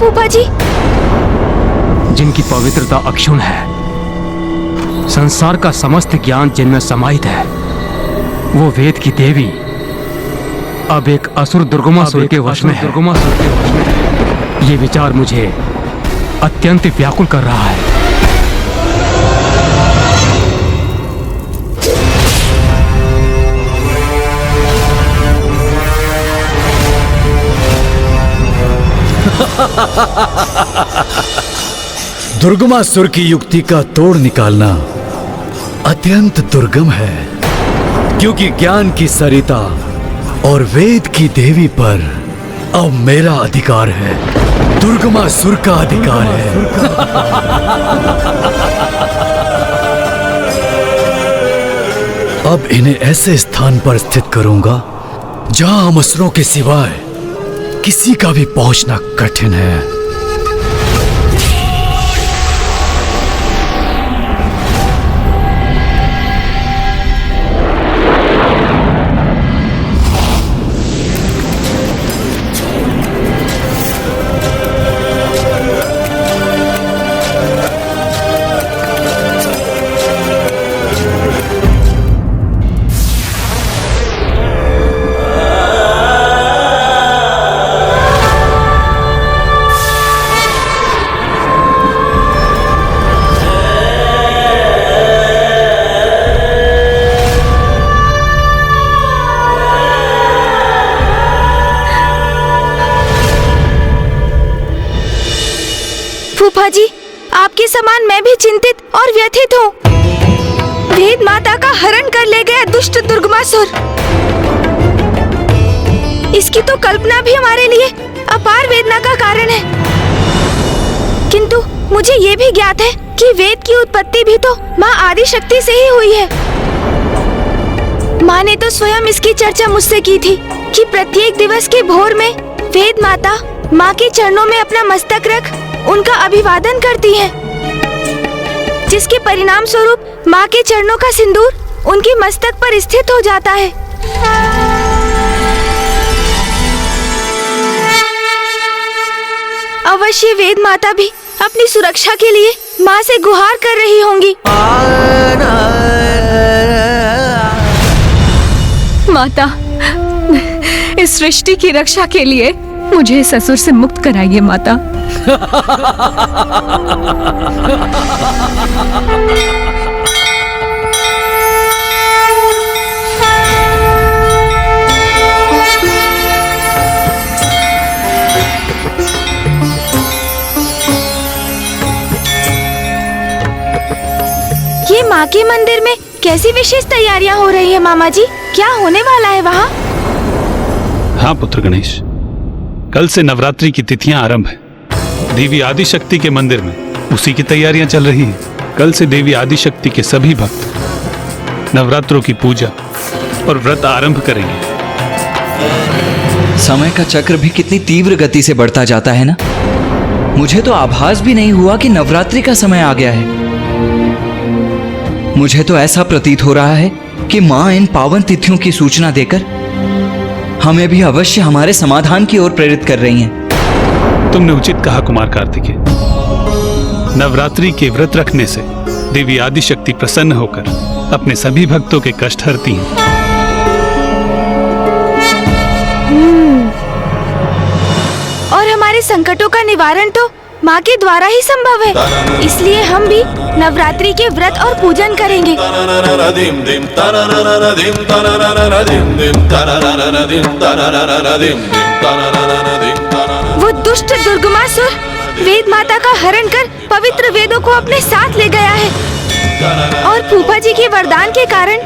फूफा जी? जिनकी पवित्रता अक्षुण है, संसार का समस्त ज्ञान जिनमें समाहित है, वो वेद की देवी अब एक असुर दुर्गमासुर के वश में है। ये विचार मुझे अत्यंत व्याकुल कर रहा है। दुर्गमासुर की युक्ति का तोड़ निकालना अत्यंत दुर्गम है, क्योंकि ज्ञान की सरिता और वेद की देवी पर अब मेरा अधिकार है, दुर्गमासुर का अधिकार है। अब इन्हें ऐसे स्थान पर स्थित करूंगा जहां हम असुरों के सिवाय किसी का भी पहुंचना कठिन है। फूफा जी, आपके समान मैं भी चिंतित और व्यथित हूँ। वेद माता का हरण कर ले गया दुष्ट दुर्गमासुर। इसकी तो कल्पना भी हमारे लिए अपार वेदना का कारण है। किंतु मुझे ये भी ज्ञात है कि वेद की उत्पत्ति भी तो माँ आदिशक्ति से ही हुई है। माँ ने तो स्वयं इसकी चर्चा मुझसे की थी कि प्रत्येक दिवस के भोर में वेद माता माँ के चरणों में अपना मस्तक रख उनका अभिवादन करती हैं, जिसके परिणाम स्वरूप माँ के चरणों का सिंदूर उनके मस्तक पर स्थित हो जाता है। अवश्य वेद माता भी अपनी सुरक्षा के लिए माँ से गुहार कर रही होंगी। माता, इस सृष्टि की रक्षा के लिए मुझे इस असुर से मुक्त कराइए माता। ये माँ के मंदिर में कैसी विशेष तैयारियां हो रही है मामा जी? क्या होने वाला है वहाँ? हाँ पुत्र गणेश, कल से नवरात्रि की तिथियां आरंभ है। देवी आदिशक्ति के मंदिर में उसी की तैयारियां चल रही हैं। कल से देवी आदिशक्ति के सभी भक्त नवरात्रों की पूजा और व्रत आरंभ करेंगे। समय का चक्र भी कितनी तीव्र गति से बढ़ता जाता है ना। मुझे तो आभास भी नहीं हुआ कि नवरात्रि का समय आ गया है। मुझे तो ऐसा प्रतीत हो रहा है कि माँ इन पावन तिथियों की सूचना देकर हमें भी अवश्य हमारे समाधान की ओर प्रेरित कर रही हैं। तुमने उचित कहा कुमार कार्तिकेय। नवरात्रि के व्रत रखने से देवी आदिशक्ति प्रसन्न होकर अपने सभी भक्तों के कष्ट हरती हैं। और हमारे संकटों का निवारण तो माँ के द्वारा ही संभव है, इसलिए हम भी नवरात्रि के व्रत और पूजन करेंगे। वो दुष्ट दुर्गमासुर वेद माता का हरण कर पवित्र वेदों को अपने साथ ले गया है, और फूफा जी के वरदान के कारण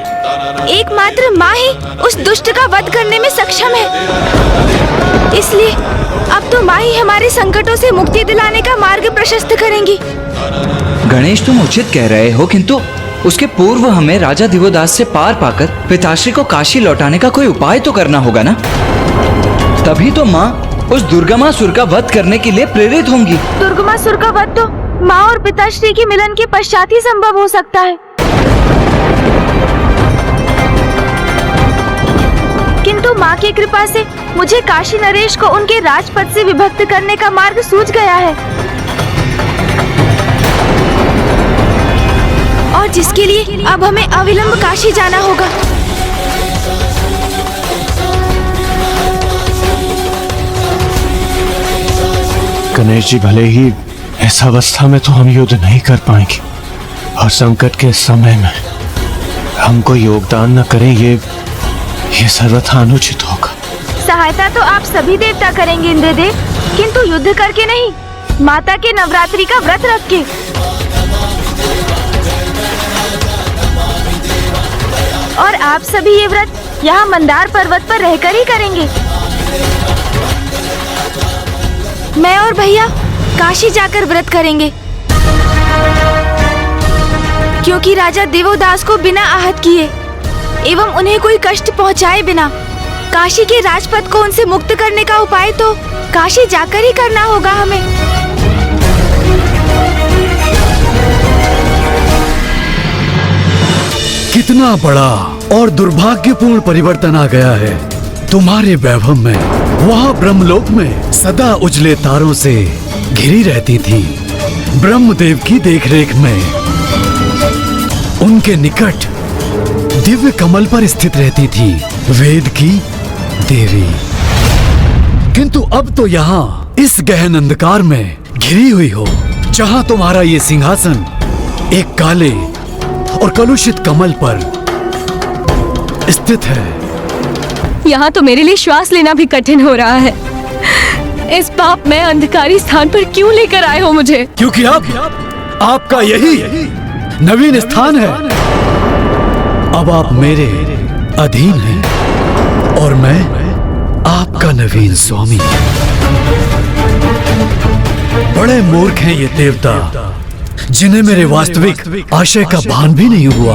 एकमात्र माँ ही उस दुष्ट का वध करने में सक्षम है। इसलिए अब तो माँ ही हमारे संकटों से मुक्ति दिलाने का मार्ग प्रशस्त करेंगी। गणेश, तुम उचित कह रहे हो, किंतु उसके पूर्व हमें राजा दिवोदास से पार पाकर पिताश्री को काशी लौटाने का कोई उपाय तो करना होगा ना। तभी तो माँ उस दुर्गमासुर का वध करने के लिए प्रेरित होंगी। दुर्गमासुर का वध तो माँ और पिताश्री के मिलन के पश्चात ही संभव हो सकता है, किंतु माँ की कृपा से मुझे काशी नरेश को उनके राजपद से विभक्त करने का मार्ग सूझ गया है, और जिसके लिए अब हमें अविलंब काशी जाना होगा। गणेश जी, भले ही इस अवस्था में तो हम युद्ध नहीं कर पाएंगे, और संकट के समय में हमको योगदान न करें, ये सर्वथा अनुचित होगा। सहायता तो आप सभी देवता करेंगे इंद्रदेव, किंतु युद्ध करके नहीं, माता के नवरात्रि का व्रत रख के। और आप सभी ये व्रत यहाँ मंदार पर्वत पर रहकर ही करेंगे। मैं और भैया काशी जाकर व्रत करेंगे, क्योंकि राजा दिवोदास को बिना आहत किए एवं उन्हें कोई कष्ट पहुंचाए बिना काशी के राजपद को उनसे मुक्त करने का उपाय तो काशी जाकर ही करना होगा हमें। कितना बड़ा और दुर्भाग्यपूर्ण परिवर्तन आ गया है तुम्हारे वैभव में। वहाँ ब्रह्मलोक में सदा उजले तारों से घिरी रहती थी, ब्रह्मदेव की देखरेख में। उनके निकट दिव्य कमल पर स्थित रहती थी वेद की देवी। किंतु अब तो यहाँ इस गहन अंधकार में घिरी हुई हो, जहाँ तुम्हारा ये सिंहासन एक काले और कलुषित कमल पर स्थित है। यहाँ तो मेरे लिए श्वास लेना भी कठिन हो रहा है। इस पाप में अंधकारी स्थान पर क्यों लेकर आए हो मुझे? क्योंकि अब आपका यही नवीन स्थान है। अब आप मेरे अधीन हैं और मैं आपका नवीन स्वामी। बड़े मूर्ख हैं ये देवता, जिन्हें मेरे वास्तविक आशय का भान भी नहीं हुआ।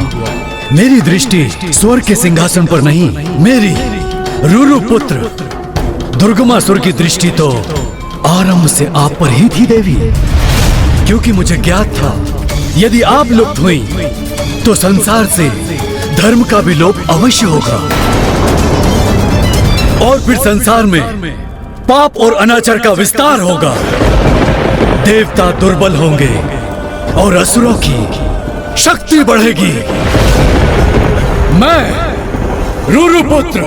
मेरी दृष्टि स्वर्ग के सिंहासन पर नहीं, मेरी रुरु पुत्र दुर्गमासुर की दृष्टि तो आरंभ से आप पर ही थी देवी। क्योंकि मुझे ज्ञात था यदि आप लुप्त हुई तो संसार से धर्म का भी लोप अवश्य होगा, और फिर संसार में पाप और अनाचार का विस्तार होगा। देवता दुर्बल होंगे और असुरों की शक्ति बढ़ेगी। मैं रुरु पुत्र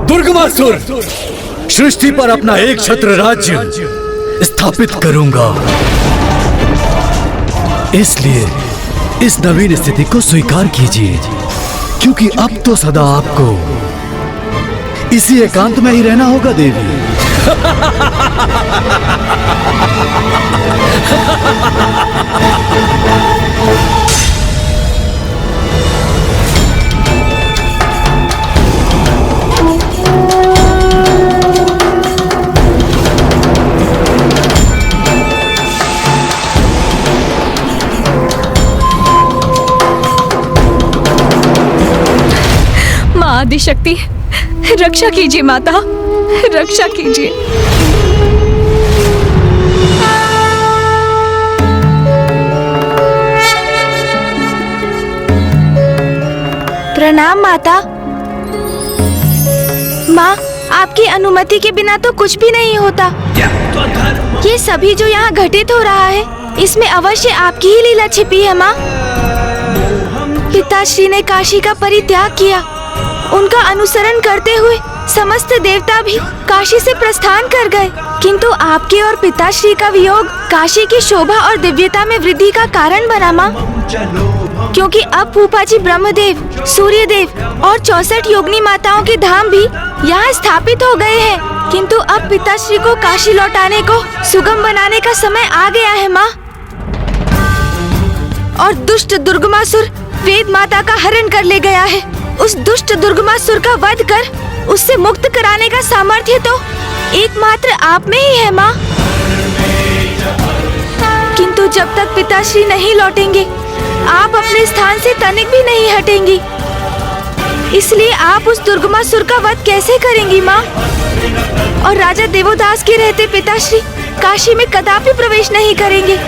दुर्गमासुर सृष्टि पर अपना एक छत्र राज्य स्थापित करूंगा। इसलिए इस नवीन स्थिति को स्वीकार कीजिए, क्योंकि अब तो सदा आपको इसी एकांत में ही रहना होगा देवी। माँ आदिशक्ति, रक्षा कीजिए माता, रक्षा कीजिए। प्रणाम माता। माँ, आपकी अनुमति के बिना तो कुछ भी नहीं होता। ये सभी जो यहाँ घटित हो रहा है, इसमें अवश्य आपकी ही लीला छिपी है माँ। पिताश्री ने काशी का परित्याग किया, उनका अनुसरण करते हुए समस्त देवता भी काशी से प्रस्थान कर गए, किंतु आपके और पिताश्री का वियोग काशी की शोभा और दिव्यता में वृद्धि का कारण बना माँ। क्योंकि अब फूफा जी ब्रह्मदेव, सूर्यदेव और 64 योगिनी माताओं के धाम भी यहाँ स्थापित हो गए हैं, किंतु अब पिताश्री को काशी लौटाने को सुगम बनाने का समय आ गया है माँ। और दुष्ट दुर्गमासुर वेद माता का हरण कर ले गया है। उस दुष्ट दुर्गमासुर का वध कर उससे मुक्त कराने का सामर्थ्य तो एकमात्र आप में ही है माँ। किंतु जब तक पिताश्री नहीं लौटेंगे, आप अपने स्थान से तनिक भी नहीं हटेंगी। इसलिए आप उस दुर्गमासुर का वध कैसे करेंगी माँ? और राजा देवोदास के रहते पिताश्री काशी में कदापि प्रवेश नहीं करेंगे।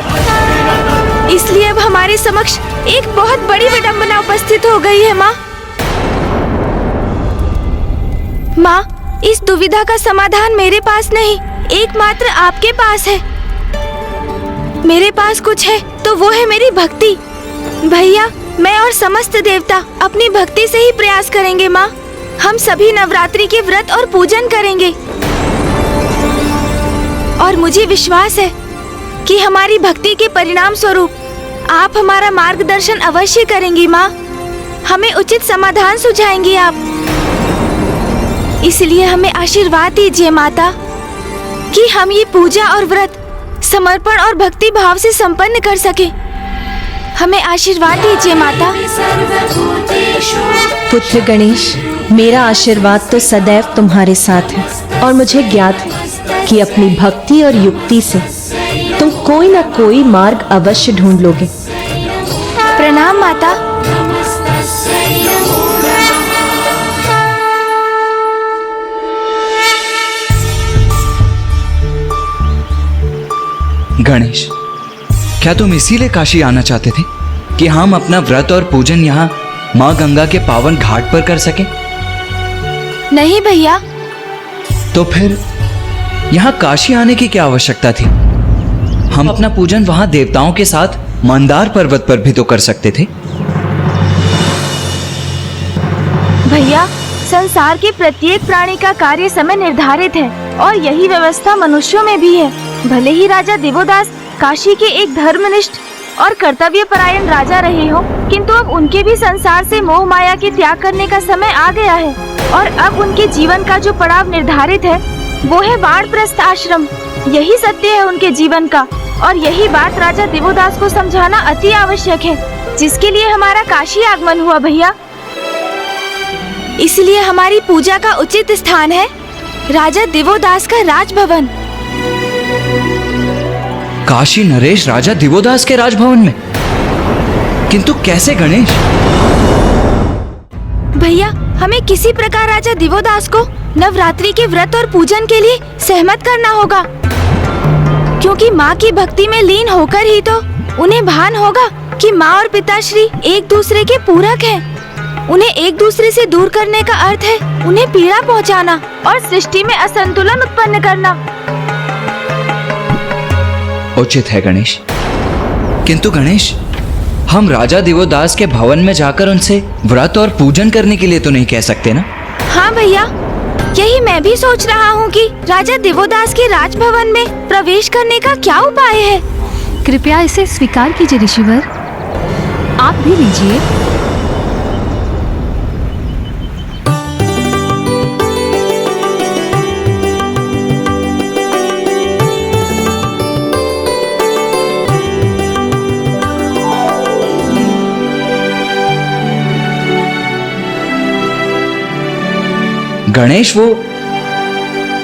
इसलिए अब हमारे समक्ष एक बहुत बड़ी विडंबना उपस्थित हो गई है माँ। माँ, इस दुविधा का समाधान मेरे पास नहीं, एकमात्र आपके पास है। मेरे पास कुछ है तो वो है मेरी भक्ति। भैया, मैं और समस्त देवता अपनी भक्ति से ही प्रयास करेंगे माँ। हम सभी नवरात्रि के व्रत और पूजन करेंगे और मुझे विश्वास है कि हमारी भक्ति के परिणाम स्वरूप आप हमारा मार्गदर्शन अवश्य करेंगी माँ। हमें उचित समाधान सुझाएंगी आप। इसलिए हमें आशीर्वाद दीजिए माता कि हम ये पूजा और व्रत समर्पण और भक्ति भाव से संपन्न कर सके। हमें आशीर्वाद दीजिए माता। पुत्र गणेश, मेरा आशीर्वाद तो सदैव तुम्हारे साथ है और मुझे ज्ञात है कि अपनी भक्ति और युक्ति से तुम कोई न कोई मार्ग अवश्य ढूंढ लोगे। प्रणाम माता। गणेश, क्या तुम इसीलिए काशी आना चाहते थे कि हम अपना व्रत और पूजन यहाँ माँ गंगा के पावन घाट पर कर सकें? नहीं भैया। तो फिर यहाँ काशी आने की क्या आवश्यकता थी? हम अपना पूजन वहां देवताओं के साथ मंदार पर्वत पर भी तो कर सकते थे। भैया, संसार के प्रत्येक प्राणी का कार्य समय निर्धारित है और यही व्यवस्था मनुष्यों में भी है। भले ही राजा दिवोदास काशी के एक धर्मनिष्ठ और कर्तव्य परायण राजा रहे हो, किंतु अब उनके भी संसार से मोह माया के त्याग करने का समय आ गया है और अब उनके जीवन का जो पड़ाव निर्धारित है वो है वानप्रस्थ आश्रम। यही सत्य है उनके जीवन का और यही बात राजा दिवोदास को समझाना अति आवश्यक है, जिसके लिए हमारा काशी आगमन हुआ भैया। इसलिए हमारी पूजा का उचित स्थान है राजा दिवोदास का राजभवन। काशी नरेश राजा दिवोदास के राजभवन में? किंतु कैसे गणेश? भैया, हमें किसी प्रकार राजा दिवोदास को नवरात्रि के व्रत और पूजन के लिए सहमत करना होगा, क्योंकि माँ की भक्ति में लीन होकर ही तो उन्हें भान होगा कि माँ और पिताश्री एक दूसरे के पूरक हैं। उन्हें एक दूसरे से दूर करने का अर्थ है उन्हें पीड़ा पहुँचाना और सृष्टि में असंतुलन उत्पन्न करना। उचित है गणेश, किंतु गणेश, हम राजा दिवोदास के भवन में जाकर उनसे व्रत और पूजन करने के लिए तो नहीं कह सकते ना? हाँ भैया, यही मैं भी सोच रहा हूँ कि राजा दिवोदास के राजभवन में प्रवेश करने का क्या उपाय है। कृपया इसे स्वीकार कीजिए ऋषिवर, आप भी लीजिए। गणेश,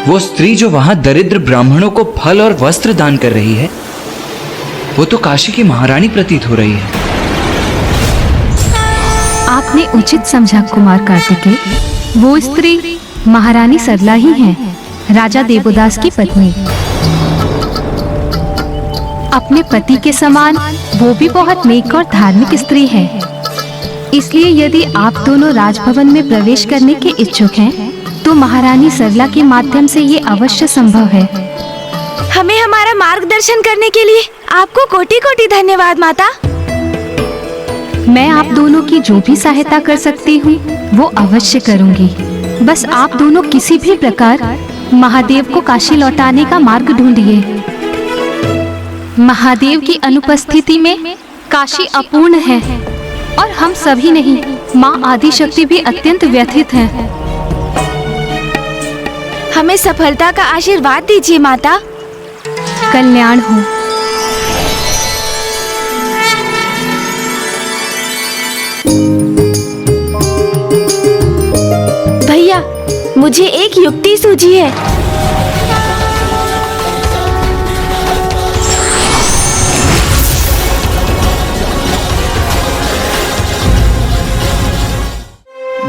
वो स्त्री जो वहां दरिद्र ब्राह्मणों को फल और वस्त्र दान कर रही है, वो तो काशी की महारानी प्रतीत हो रही है। आपने उचित समझा कुमार कार्तिकेय। वो स्त्री महारानी सरला ही है, राजा देवोदास की पत्नी। अपने पति के समान वो भी बहुत नेक और धार्मिक स्त्री है। इसलिए यदि आप दोनों राजभवन में प्रवेश करने के इच्छुक हैं, तो महारानी सरला के माध्यम से ये अवश्य संभव है। हमें हमारा मार्गदर्शन करने के लिए आपको कोटि कोटि धन्यवाद माता। मैं आप दोनों की जो भी सहायता कर सकती हूँ वो अवश्य करूँगी। बस आप दोनों किसी भी प्रकार महादेव को काशी लौटाने का मार्ग ढूंढिए। महादेव की अनुपस्थिति में काशी अपूर्ण है और हम सभी नहीं, माँ आदिशक्ति भी अत्यंत व्यथित हैं। हमें सफलता का आशीर्वाद दीजिए माता। कल्याण हो। भैया, मुझे एक युक्ति सूझी है।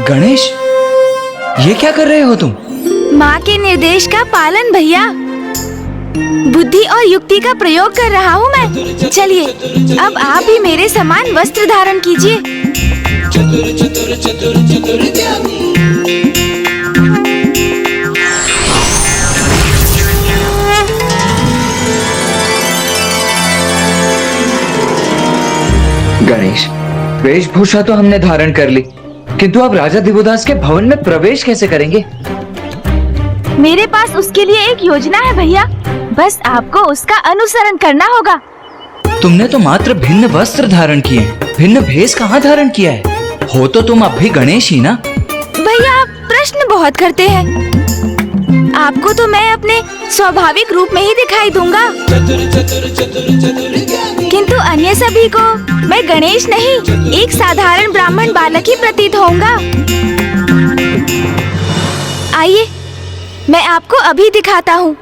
गणेश, ये क्या कर रहे हो तुम? माँ के निर्देश का पालन भैया। बुद्धि और युक्ति का प्रयोग कर रहा हूँ मैं। चलिए, अब आप भी मेरे समान वस्त्र धारण कीजिए। वेशभूषा तो हमने धारण कर ली, किंतु अब राजा दिवोदास के भवन में प्रवेश कैसे करेंगे? मेरे पास उसके लिए एक योजना है भैया, बस आपको उसका अनुसरण करना होगा। तुमने तो मात्र भिन्न वस्त्र धारण किए, भिन्न भेष कहाँ धारण किया है? हो तो तुम अब भी गणेश ही ना? भैया आप प्रश्न बहुत करते हैं। आपको तो मैं अपने स्वाभाविक रूप में ही दिखाई दूंगा, किंतु अन्य सभी को मैं गणेश नहीं, एक साधारण ब्राह्मण बालक ही प्रतीत होऊंगा। आइए मैं आपको अभी दिखाता हूँ।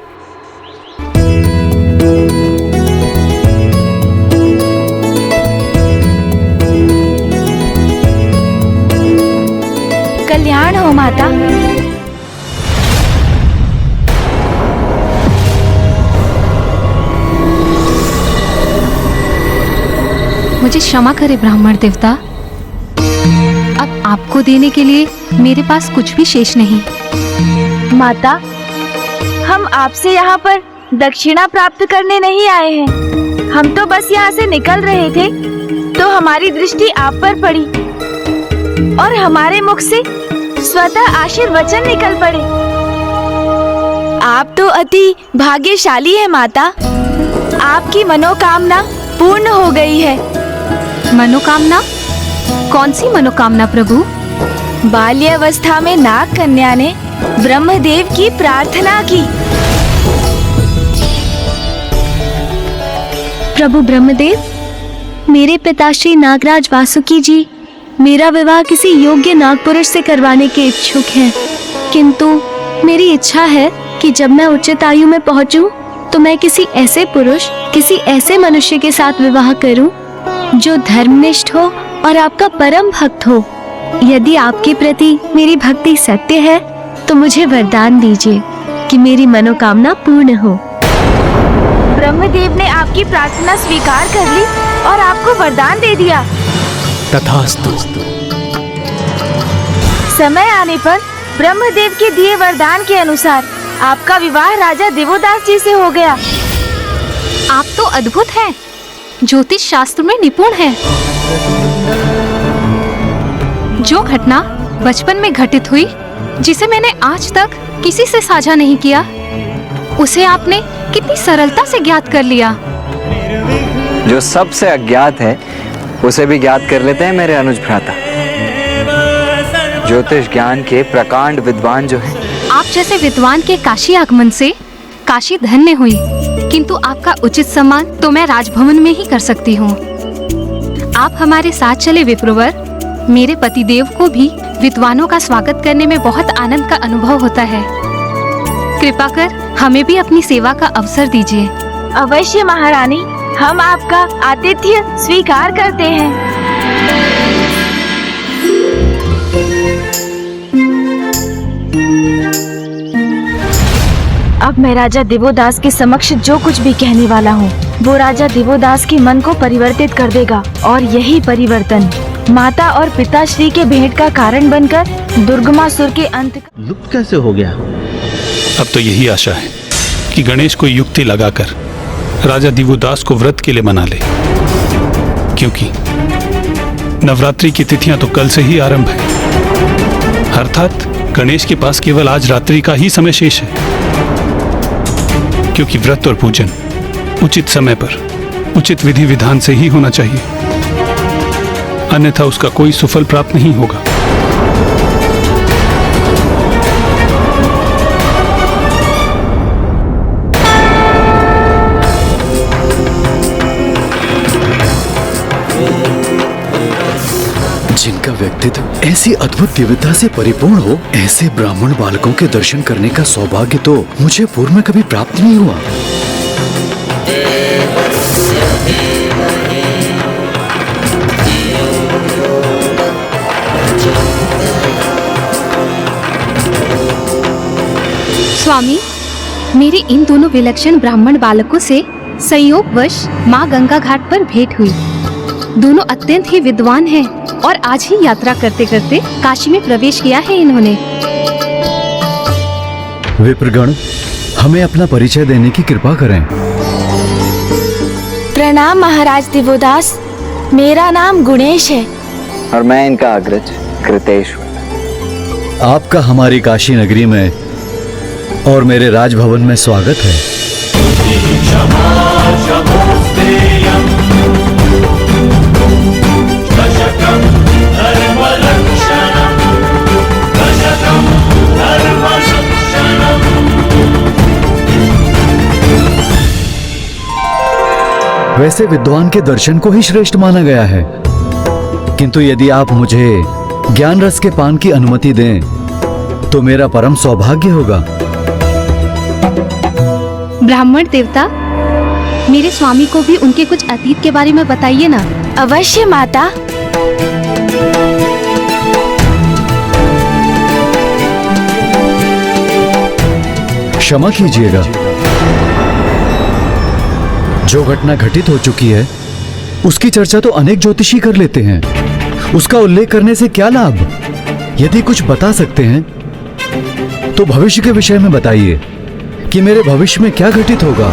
कल्याण हो माता। मुझे क्षमा करे ब्राह्मण देवता, अब आपको देने के लिए मेरे पास कुछ भी शेष नहीं। माता, हम आपसे यहाँ पर दक्षिणा प्राप्त करने नहीं आए हैं। हम तो बस यहाँ से निकल रहे थे तो हमारी दृष्टि आप पर पड़ी और हमारे मुख से स्वतः आशीर्वचन निकल पड़े। आप तो अति भाग्यशाली है माता, आपकी मनोकामना पूर्ण हो गई है। मनोकामना? कौन सी मनोकामना प्रभु? बाल्यावस्था में नाग कन्या ने ब्रह्मदेव की प्रार्थना की। प्रभु ब्रह्मदेव, मेरे पिताश्री नागराज वासुकी जी मेरा विवाह किसी योग्य नागपुरुष से करवाने के इच्छुक हैं, किंतु मेरी इच्छा है कि जब मैं उचित आयु में पहुंचूं, तो मैं किसी ऐसे पुरुष, किसी ऐसे मनुष्य के साथ विवाह करूं जो धर्मनिष्ठ हो और आपका परम भक्त हो। यदि आपके प्रति मेरी भक्ति सत्य है तो मुझे वरदान दीजिए कि मेरी मनोकामना पूर्ण हो। ब्रह्मदेव ने आपकी प्रार्थना स्वीकार कर ली और आपको वरदान दे दिया। तथास्तु। समय आने पर ब्रह्मदेव के दिए वरदान के अनुसार आपका विवाह राजा दिवोदास जी से हो गया। आप तो अद्भुत हैं, ज्योतिष शास्त्र में निपुण हैं। जो घटना बचपन में घटित हुई, जिसे मैंने आज तक किसी से साझा नहीं किया, उसे आपने कितनी सरलता से ज्ञात कर लिया। जो सबसे अज्ञात है उसे भी ज्ञात कर लेते हैं मेरे अनुज भ्राता। ज्योतिष ज्ञान के प्रकांड विद्वान जो हैं। आप जैसे विद्वान के काशी आगमन से काशी धन्य हुई, किंतु आपका उचित सम्मान तो मैं राजभवन में ही कर सकती हूँ। आप हमारे साथ चले विप्रवर। मेरे पतिदेव को भी विद्वानों का स्वागत करने में बहुत आनंद का अनुभव होता है। कृपा कर हमें भी अपनी सेवा का अवसर दीजिए। अवश्य महारानी, हम आपका आतिथ्य स्वीकार करते हैं। अब मैं राजा दिवोदास के समक्ष जो कुछ भी कहने वाला हूँ, वो राजा दिवोदास के मन को परिवर्तित कर देगा, और यही परिवर्तन माता और पिताश्री के भेंट का कारण बनकर दुर्गमासुर के अंत लुप्त कैसे हो गया? अब तो यही आशा है कि गणेश को युक्ति लगाकर राजा दिवोदास को व्रत के लिए मना ले, क्योंकि नवरात्रि की तिथियां तो कल से ही आरंभ है। अर्थात गणेश के पास केवल आज रात्रि का ही समय शेष है, क्योंकि व्रत और पूजन उचित समय पर उचित विधि विधान से ही होना चाहिए, अन्यथा उसका कोई सुफल प्राप्त नहीं होगा। जिनका व्यक्तित्व ऐसी अद्भुत दिव्यता से परिपूर्ण हो, ऐसे ब्राह्मण बालकों के दर्शन करने का सौभाग्य तो मुझे पूर्व में कभी प्राप्त नहीं हुआ। स्वामी, मेरी इन दोनों विलक्षण ब्राह्मण बालकों से संयोगवश माँ गंगा घाट पर भेंट हुई। दोनों अत्यंत ही विद्वान हैं और आज ही यात्रा करते करते काशी में प्रवेश किया है इन्होंने। विप्रगण, हमें अपना परिचय देने की कृपा करें। प्रणाम महाराज दिवोदास, मेरा नाम गुणेश है। और मैं इनका अग्रज कृतेश हूँ। आपका हमारी काशी नगरी में और मेरे राजभवन में स्वागत है। वैसे विद्वान के दर्शन को ही श्रेष्ठ माना गया है, किंतु यदि आप मुझे ज्ञान रस के पान की अनुमति दें तो मेरा परम सौभाग्य होगा। ब्राह्मण देवता, मेरे स्वामी को भी उनके कुछ अतीत के बारे में बताइए ना। अवश्य माता। क्षमा कीजिएगा, जो घटना घटित हो चुकी है उसकी चर्चा तो अनेक ज्योतिषी कर लेते हैं, उसका उल्लेख करने से क्या लाभ? यदि कुछ बता सकते हैं तो भविष्य के विषय में बताइए कि मेरे भविष्य में क्या घटित होगा।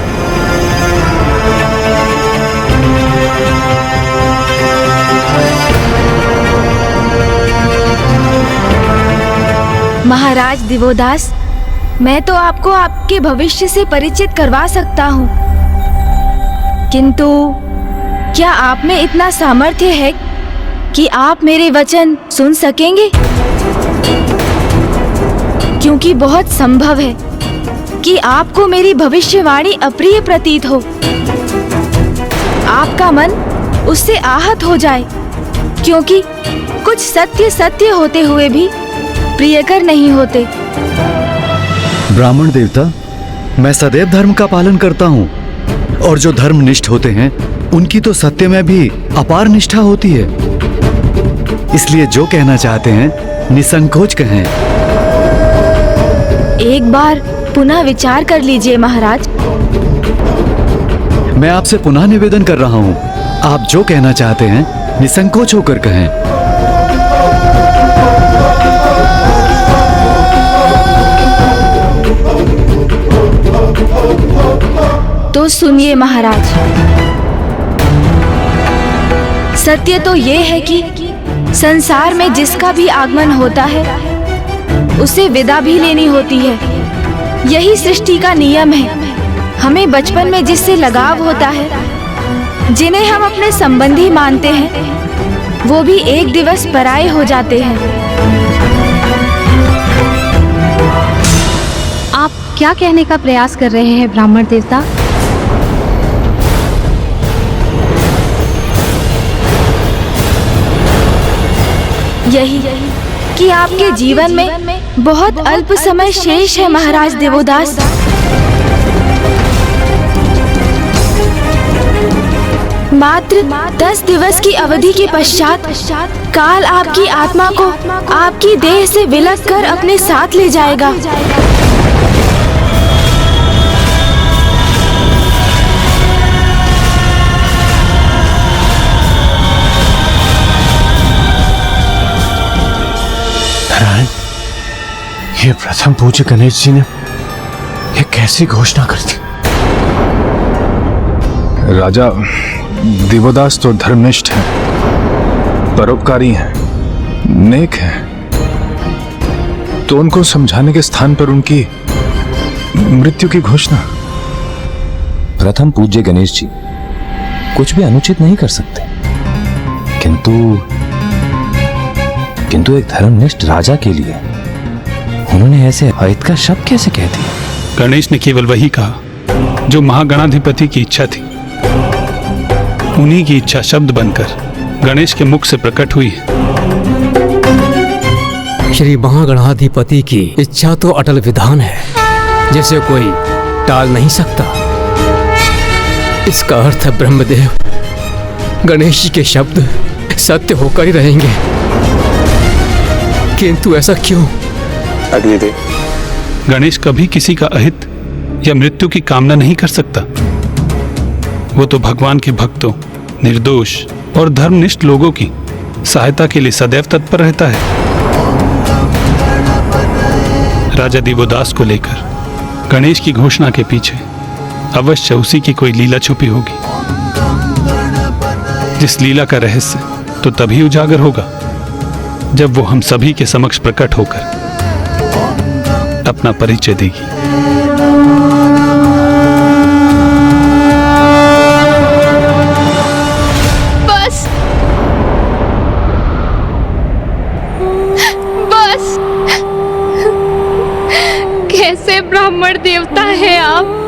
महाराज दिवोदास, मैं तो आपको आपके भविष्य से परिचित करवा सकता हूँ, किंतु क्या आप में इतना सामर्थ्य है कि आप मेरे वचन सुन सकेंगे? क्योंकि बहुत संभव है कि आपको मेरी भविष्यवाणी अप्रिय प्रतीत हो, आपका मन उससे आहत हो जाए, क्योंकि कुछ सत्य सत्य होते हुए भी प्रियकर नहीं होते। ब्राह्मण देवता, मैं सदैव धर्म का पालन करता हूँ, और जो धर्मनिष्ठ होते हैं उनकी तो सत्य में भी अपार निष्ठा होती है। इसलिए जो कहना चाहते हैं निसंकोच कहें। एक बार पुनः विचार कर लीजिए महाराज। मैं आपसे पुनः निवेदन कर रहा हूँ, आप जो कहना चाहते हैं निसंकोच होकर कहें। तो सुनिए महाराज, सत्य तो ये है कि संसार में जिसका भी आगमन होता है उसे विदा भी लेनी होती है। यही सृष्टि का नियम है। हमें बचपन में जिससे लगाव होता है, जिन्हें हम अपने संबंधी मानते हैं, वो भी एक दिवस पराये हो जाते हैं। आप क्या कहने का प्रयास कर रहे हैं ब्राह्मण देवता? यही कि आपके जीवन में बहुत अल्प समय शेष है महाराज देवोदास। मात्र 10 दिवस की अवधि के पश्चात काल आपकी आत्मा को आपकी देह से विलग कर अपने साथ ले जाएगा। नारायण, ये प्रथम पूज्य गणेश जी ने ये कैसी घोषणा कर दी? राजा दिवोदास तो धर्मनिष्ठ हैं, परोपकारी हैं, नेक हैं, तो उनको समझाने के स्थान पर उनकी मृत्यु की घोषणा। प्रथम पूज्य गणेश जी कुछ भी अनुचित नहीं कर सकते, किंतु एक धर्मनिष्ठ राजा के लिए उन्होंने ऐसे अहित का शब्द कैसे कह दिया? गणेश ने केवल वही कहा जो महागणाधिपति की इच्छा थी। उन्हीं की इच्छा शब्द बनकर गणेश के मुख से प्रकट हुई है। श्री महागणाधिपति की इच्छा तो अटल विधान है, जिसे कोई टाल नहीं सकता। इसका अर्थ है ब्रह्मदेव गणेश जी के शब्द सत्य होकर ही रहेंगे। किंतु ऐसा क्यों? अग्निदेव, गणेश कभी किसी का अहित या मृत्यु की कामना नहीं कर सकता। वो तो भगवान के भक्तों, निर्दोष और धर्मनिष्ठ लोगों की सहायता के लिए सदैव तत्पर रहता है। राजा दिवोदास को लेकर गणेश की घोषणा के पीछे अवश्य उसी की कोई लीला छुपी होगी, जिस लीला का रहस्य तो तभी उजागर होगा जब वो हम सभी के समक्ष प्रकट होकर अपना परिचय देगी। बस बस, कैसे ब्राह्मण देवता है आप?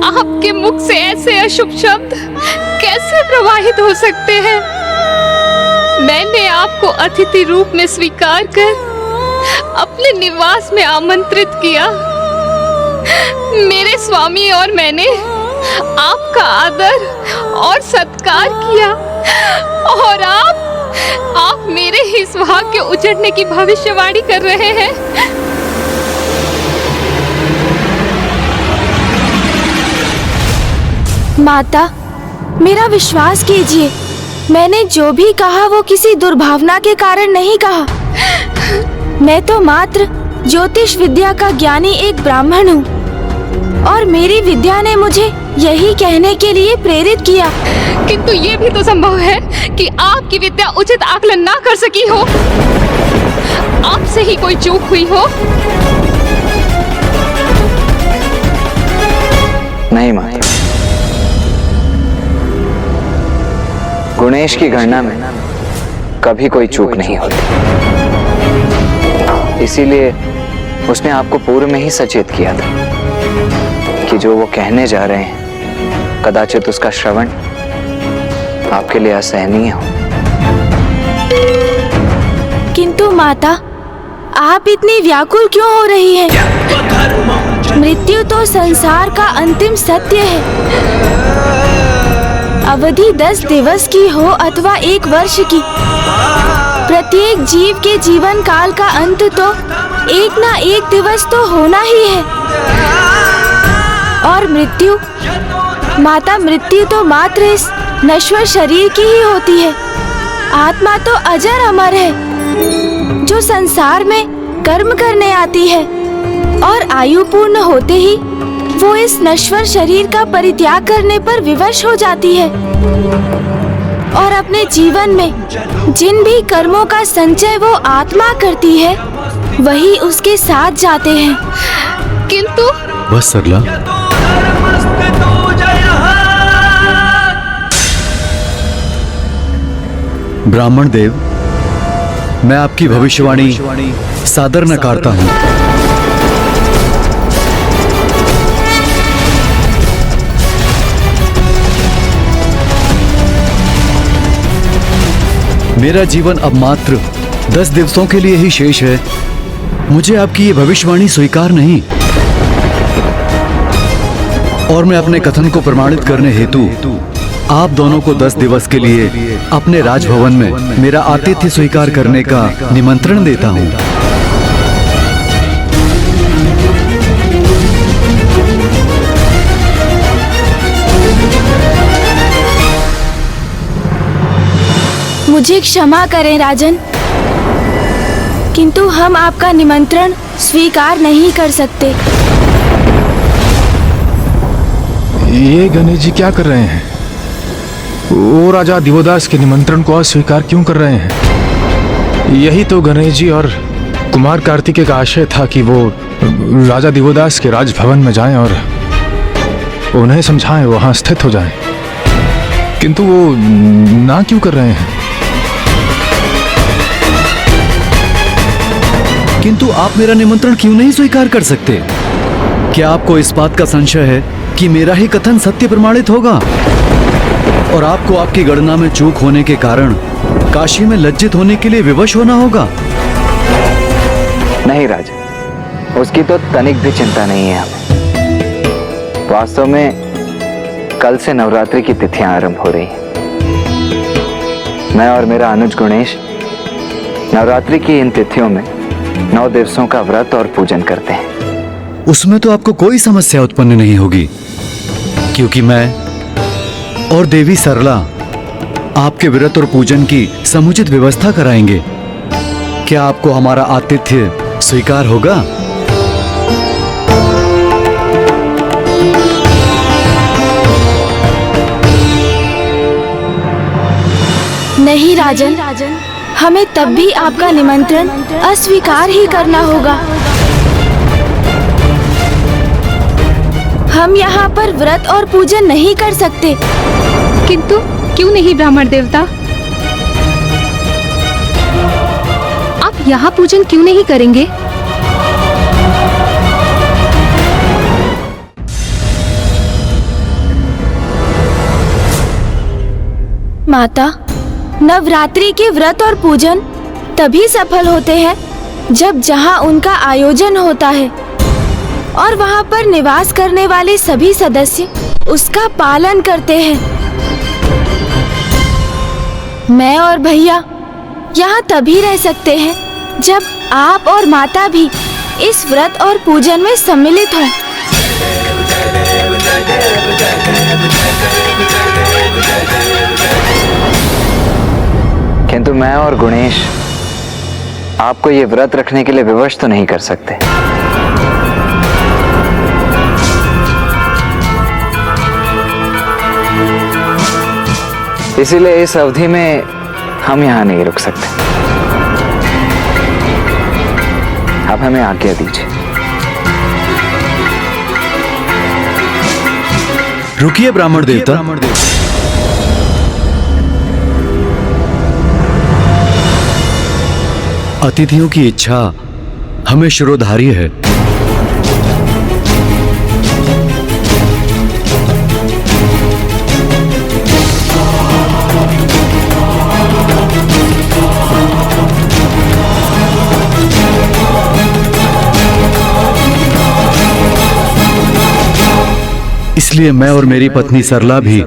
आपके मुख से ऐसे अशुभ शब्द कैसे प्रवाहित हो सकते हैं? मैंने आपको अतिथि रूप में स्वीकार कर अपने निवास में आमंत्रित किया। मेरे स्वामी और मैंने आपका आदर और सत्कार किया, और आप मेरे ही सुहाग के उजड़ने की भविष्यवाणी कर रहे हैं। माता, मेरा विश्वास कीजिए, मैंने जो भी कहा वो किसी दुर्भावना के कारण नहीं कहा। मैं तो मात्र ज्योतिष विद्या का ज्ञानी एक ब्राह्मण हूँ, और मेरी विद्या ने मुझे यही कहने के लिए प्रेरित किया। किंतु ये भी तो संभव है कि आपकी विद्या उचित आकलन ना कर सकी हो, आपसे ही कोई चूक हुई हो। नहीं माता, गुणेश की गणना में कभी कोई चूक नहीं होती, इसीलिए उसने आपको पूर्व में ही सचेत किया था कि जो वो कहने जा रहे हैं कदाचित उसका श्रवण आपके लिए असहनीय हो। किंतु माता, आप इतनी व्याकुल क्यों हो रही हैं? मृत्यु तो संसार का अंतिम सत्य है। अवधि 10 दिवस की हो अथवा 1 वर्ष की, प्रत्येक जीव के जीवन काल का अंत तो एक ना एक दिवस तो होना ही है। और मृत्यु, माता, मृत्यु तो मात्र इस नश्वर शरीर की ही होती है। आत्मा तो अजर अमर है, जो संसार में कर्म करने आती है, और आयु पूर्ण होते ही वो इस नश्वर शरीर का परित्याग करने पर विवश हो जाती है, और अपने जीवन में जिन भी कर्मों का संचय वो आत्मा करती है वही उसके साथ जाते हैं। किंतु बस सरला, ब्राह्मण देव, मैं आपकी भविष्यवाणी सादर नकारता हूँ। मेरा जीवन अब मात्र 10 दिवसों के लिए ही शेष है। मुझे आपकी ये भविष्यवाणी स्वीकार नहीं, और मैं अपने कथन को प्रमाणित करने हेतु आप दोनों को 10 दिवस के लिए अपने राजभवन में मेरा आतिथ्य स्वीकार करने का निमंत्रण देता हूँ। मुझे क्षमा करें राजन, किंतु हम आपका निमंत्रण स्वीकार नहीं कर सकते। ये गणेश जी क्या कर रहे हैं? वो राजा दिवोदास के निमंत्रण को अस्वीकार क्यों कर रहे हैं? यही तो गणेश जी और कुमार कार्तिकेय का आशय था कि वो राजा दिवोदास के राजभवन में जाएं और उन्हें समझाएं, वहां स्थित हो जाएं। किंतु वो ना क्यों कर रहे हैं? किंतु आप मेरा निमंत्रण क्यों नहीं स्वीकार कर सकते? क्या आपको इस बात का संशय है कि मेरा ही कथन सत्य प्रमाणित होगा, और आपको आपकी गणना में चूक होने के कारण काशी में लज्जित होने के लिए विवश होना होगा? नहीं राजा, उसकी तो तनिक भी चिंता नहीं है हमें। वास्तव में कल से नवरात्रि की तिथियां आरंभ हो रही हैं। मैं और मेरा अनुज गुणेश नवरात्रि की इन तिथियों में 9 दिवसों का व्रत और पूजन करते हैं। उसमें तो आपको कोई समस्या उत्पन्न नहीं होगी, क्योंकि मैं और देवी सरला आपके व्रत और पूजन की समुचित व्यवस्था कराएंगे। क्या आपको हमारा आतिथ्य स्वीकार होगा? नहीं राजन, हमें तब भी आपका निमंत्रण अस्वीकार ही करना होगा। हम यहाँ पर व्रत और पूजन नहीं कर सकते। किंतु क्यों नहीं ब्राह्मण देवता? आप यहाँ पूजन क्यों नहीं करेंगे? माता, नवरात्रि के व्रत और पूजन तभी सफल होते हैं जब जहाँ उनका आयोजन होता है और वहाँ पर निवास करने वाले सभी सदस्य उसका पालन करते हैं। मैं और भैया यहाँ तभी रह सकते हैं जब आप और माता भी इस व्रत और पूजन में सम्मिलित हों। किंतु मैं और गुणेश आपको ये व्रत रखने के लिए विवश तो नहीं कर सकते। इसीलिए इस अवधि में हम यहाँ नहीं रुक सकते। अब हमें आज्ञा दीजिए। रुकिए ब्राह्मण देवता। अतिथियों की इच्छा हमें शिरोधार्य है। इसलिए मैं और मेरी पत्नी सरला भी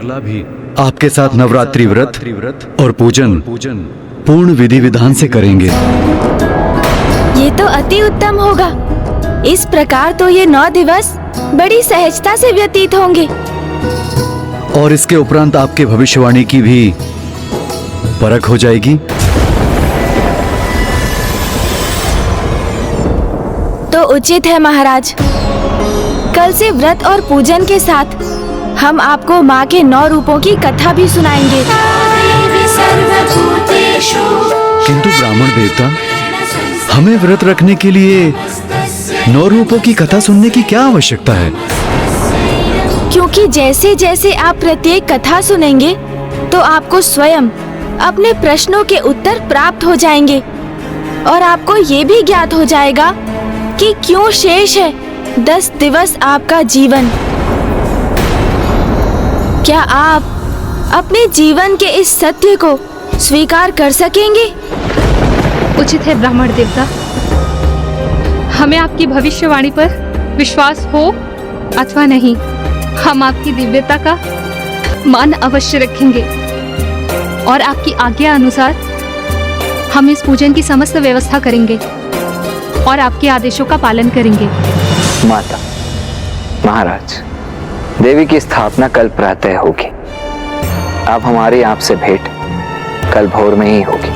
आपके साथ नवरात्रि व्रत और पूजन पूर्ण विधि विधान से करेंगे। ये तो अति उत्तम होगा। इस प्रकार तो ये 9 दिवस बड़ी सहजता से व्यतीत होंगे। और इसके उपरांत आपके भविष्यवाणी की भी परख हो जाएगी। तो उचित है महाराज। कल से व्रत और पूजन के साथ हम आपको माँ के 9 रूपों की कथा भी सुनाएंगे। किंतु ब्राह्मण देवता, हमें व्रत रखने के लिए 9 रूपों की कथा सुनने की क्या आवश्यकता है? क्योंकि जैसे जैसे आप प्रत्येक कथा सुनेंगे तो आपको स्वयं अपने प्रश्नों के उत्तर प्राप्त हो जाएंगे और आपको ये भी ज्ञात हो जाएगा कि क्यों शेष है 10 दिवस आपका जीवन। क्या आप अपने जीवन के इस सत्य को स्वीकार कर सकेंगे? उचित है ब्राह्मण देवता। हमें आपकी भविष्यवाणी पर विश्वास हो अथवा नहीं, हम आपकी दिव्यता का मान अवश्य रखेंगे और आपकी आज्ञा अनुसार हम इस पूजन की समस्त व्यवस्था करेंगे और आपके आदेशों का पालन करेंगे। माता, महाराज, देवी की स्थापना कल प्रातः होगी। अब हमारी आपसे भेंट कल भोर में ही होगी।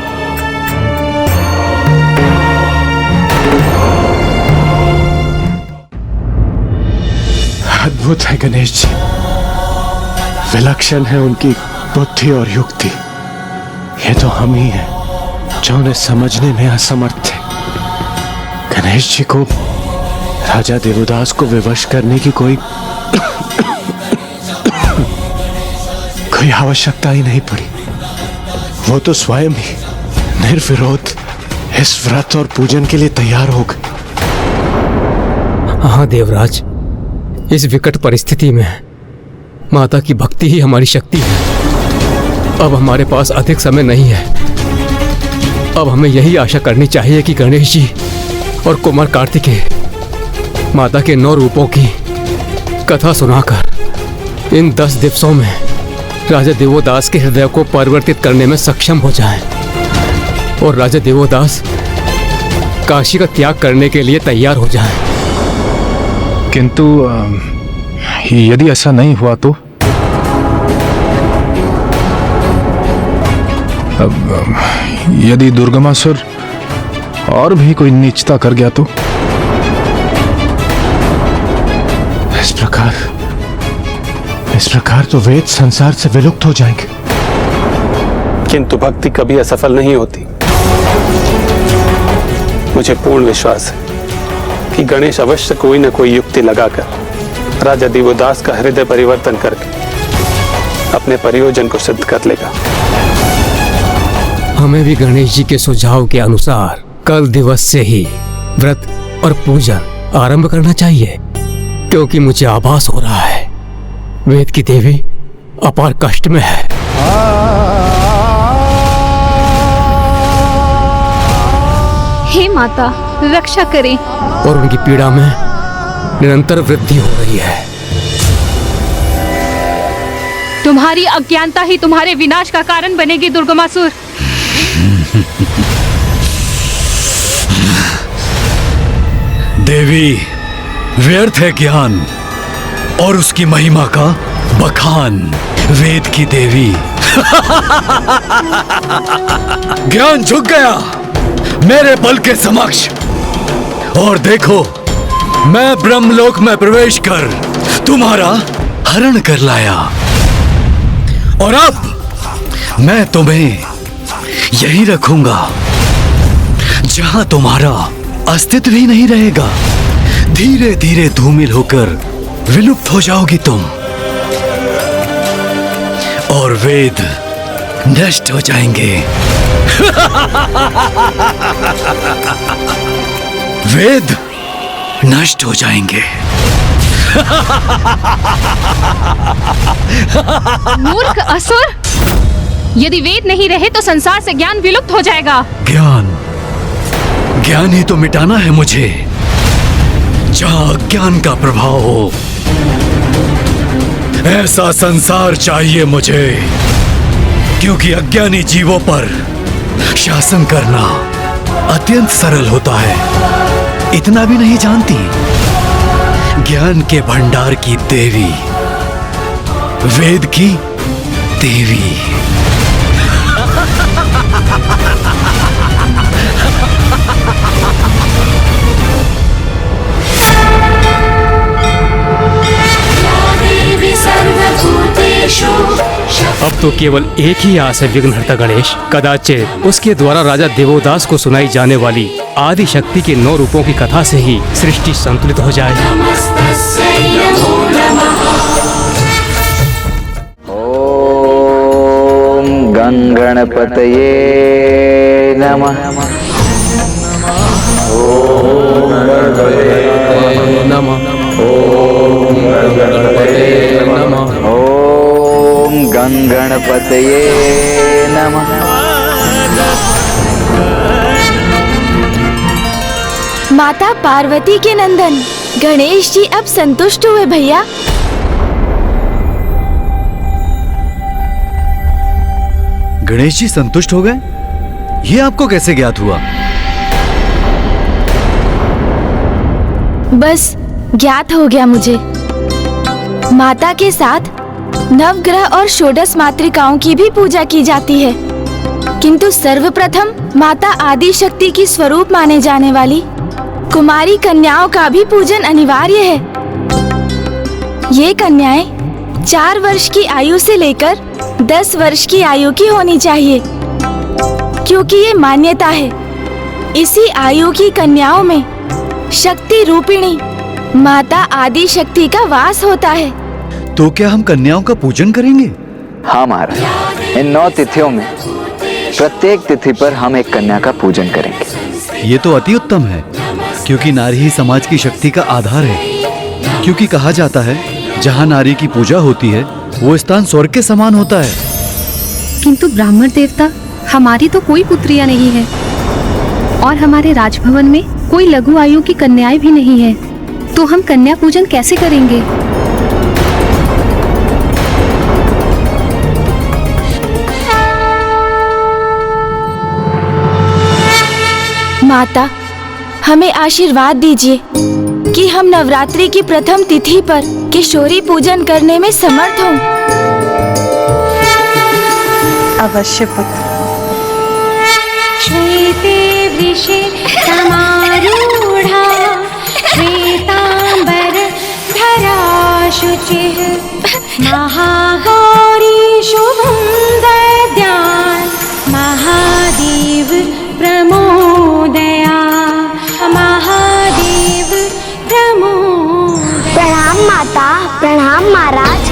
अद्भुत है गणेश जी, विलक्षण है उनकी बुद्धि और युक्ति। ये तो हम ही हैं जो उन्हें समझने में असमर्थ थे। गणेश जी को राजा देवदास को विवश करने की कोई आवश्यकता ही नहीं पड़ी। वो तो स्वयं ही निर्विरोध इस व्रत और पूजन के लिए तैयार हो गए। हाँ देवराज, इस विकट परिस्थिति में माता की भक्ति ही हमारी शक्ति है। अब हमारे पास अधिक समय नहीं है। अब हमें यही आशा करनी चाहिए कि गणेश जी और कुमार कार्तिकेय माता के 9 रूपों की कथा सुनाकर इन 10 दिवसों में राजा देवोदास के हृदय को परिवर्तित करने में सक्षम हो जाएं और राजा देवोदास काशी का त्याग करने के लिए तैयार हो जाएं। किंतु यदि ऐसा नहीं हुआ तो यदि दुर्गमासुर और भी कोई नीचता कर गया तो? इस प्रकार तो वेद संसार से विलुप्त हो जाएंगे। किंतु भक्ति कभी असफल नहीं होती। मुझे पूर्ण विश्वास है कि गणेश अवश्य कोई न कोई युक्ति लगाकर राजा दिवोदास का हृदय परिवर्तन करके अपने प्रयोजन को सिद्ध कर लेगा। हमें भी गणेश जी के सुझाव के अनुसार कल दिवस से ही व्रत और पूजन आरंभ करना चाहिए, क्योंकि मुझे आभास हो रहा है वेद की देवी अपार कष्ट में है। हे माता, रक्षा करें। और उनकी पीड़ा में निरंतर वृद्धि हो रही है। तुम्हारी अज्ञानता ही तुम्हारे विनाश का कारण बनेगी दुर्गमासुर। देवी, व्यर्थ है ज्ञान और उसकी महिमा का बखान। वेद की देवी ज्ञान झुक गया मेरे बल के समक्ष, और देखो मैं ब्रह्मलोक में प्रवेश कर तुम्हारा हरण कर लाया, और अब मैं तुम्हें यही रखूंगा जहां तुम्हारा अस्तित्व ही नहीं रहेगा। धीरे धीरे धूमिल होकर विलुप्त हो जाओगी तुम, और वेद नष्ट हो जाएंगे। वेद नष्ट हो जाएंगे। मूर्ख असुर, यदि वेद नहीं रहे तो संसार से ज्ञान विलुप्त हो जाएगा। ज्ञान ही तो मिटाना है मुझे, जहां अज्ञान का प्रभाव हो। ऐसा संसार चाहिए मुझे, क्योंकि अज्ञानी जीवों पर शासन करना अत्यंत सरल होता है। इतना भी नहीं जानती ज्ञान के भंडार की देवी, वेद की देवी। अब तो केवल एक ही आस है विघ्नहर्ता गणेश। कदाचित उसके द्वारा राजा देवोदास को सुनाई जाने वाली आदि शक्ति के 9 रूपों की कथा से ही सृष्टि संतुलित हो जाए। ओम गंगणपतये नमः। ओम गणपतये नमः। ओम गणपतये नमः। ओम गंगणपतये नमः। माता पार्वती के नंदन गणेश जी अब संतुष्ट हुए भैया। गणेश जी संतुष्ट हो गए? ये आपको कैसे ज्ञात हुआ? बस ज्ञात हो गया मुझे। माता के साथ नवग्रह और षोडश मातृकाओं की भी पूजा की जाती है, किंतु सर्वप्रथम माता आदि शक्ति की स्वरूप माने जाने वाली कुमारी कन्याओं का भी पूजन अनिवार्य है। ये कन्याएं 4 वर्ष की आयु से लेकर 10 वर्ष की आयु की होनी चाहिए, क्योंकि ये मान्यता है इसी आयु की कन्याओं में शक्ति रूपिणी माता आदि शक्ति का वास होता है। तो क्या हम कन्याओं का पूजन करेंगे? हाँ महाराज, इन 9 तिथियों में प्रत्येक तिथि पर हम एक कन्या का पूजन करेंगे। ये तो अति उत्तम है, क्योंकि नारी ही समाज की शक्ति का आधार है। क्योंकि कहा जाता है जहाँ नारी की पूजा होती है वो स्थान स्वर्ग के समान होता है। किंतु ब्राह्मण देवता, हमारी तो कोई पुत्रियां नहीं है, और हमारे राजभवन में कोई लघु आयु की कन्याएं भी नहीं है, तो हम कन्या पूजन कैसे करेंगे? माता, हमें आशीर्वाद दीजिए कि हम नवरात्रि की प्रथम तिथि पर किशोरी पूजन करने में समर्थ हों। अवश्य पुत्र। श्वेते वृषे समारूढ़ा श्वेतांबर धरा शुचिः महागौरी शुभं दद्यात् माता, प्रणाम महाराज।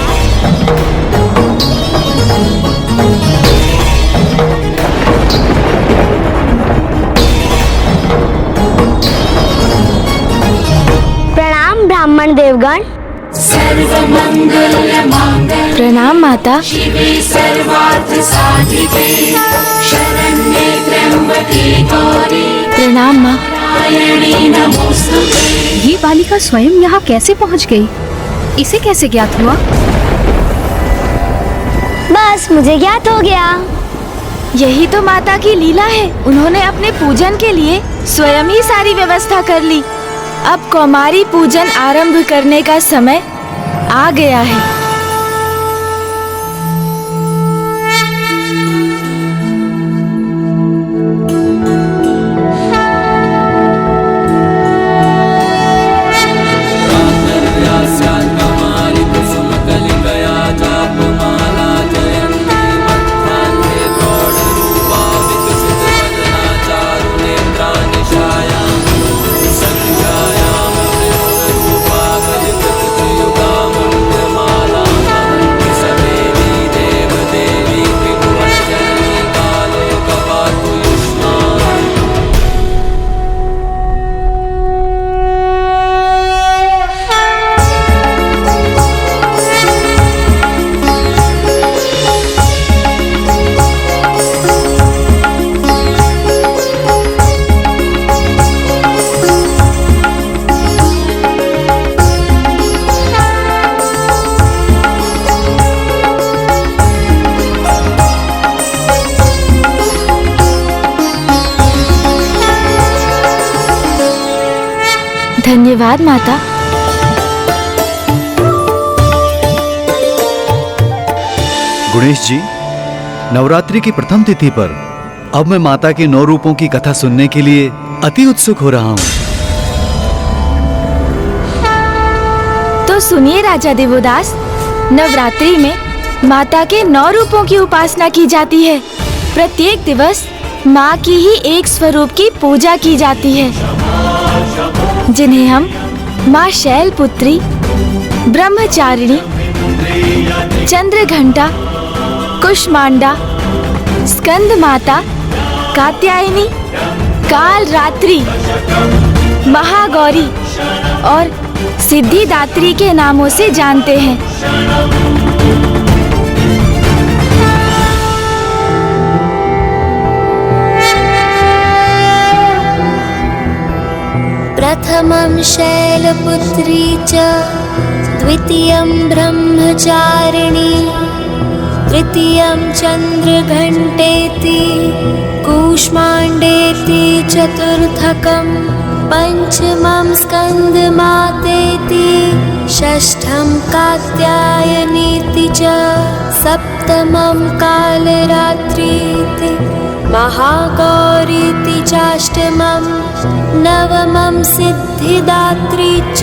प्रणाम ब्राह्मण देवगण। प्रणाम माता। प्रणाम माँ। ये बालिका स्वयं यहाँ कैसे पहुँच गई? इसे कैसे ज्ञात हुआ? बस मुझे ज्ञात हो गया। यही तो माता की लीला है। उन्होंने अपने पूजन के लिए स्वयं ही सारी व्यवस्था कर ली। अब कौमारी पूजन आरंभ करने का समय आ गया है। धन्यवाद माता। गुणेश जी, नवरात्रि की प्रथम तिथि पर अब मैं माता के 9 रूपों की कथा सुनने के लिए अति उत्सुक हो रहा हूँ। तो सुनिए राजा देवोदास, नवरात्रि में माता के 9 रूपों की उपासना की जाती है। प्रत्येक दिवस माँ की ही एक स्वरूप की पूजा की जाती है, जिन्हें हम माँ शैलपुत्री, ब्रह्मचारिणी, चंद्रघंटा, कुष्मांडा, स्कंद माता, कात्यायनी, कालरात्रि, महागौरी और सिद्धिदात्री के नामों से जानते हैं। प्रथमं शैलपुत्री च, द्वितीयं ब्रह्मचारिणी, तृतीयं चंद्रघंटेति, कूष्मांडेति, चतुर्थकं पंचमं स्कंदमातेति, षष्ठं कात्यायनीति च, सप्तमं कालरात्रीति, महागौरीति चाष्टमं, नवमं सिद्धिदात्री च,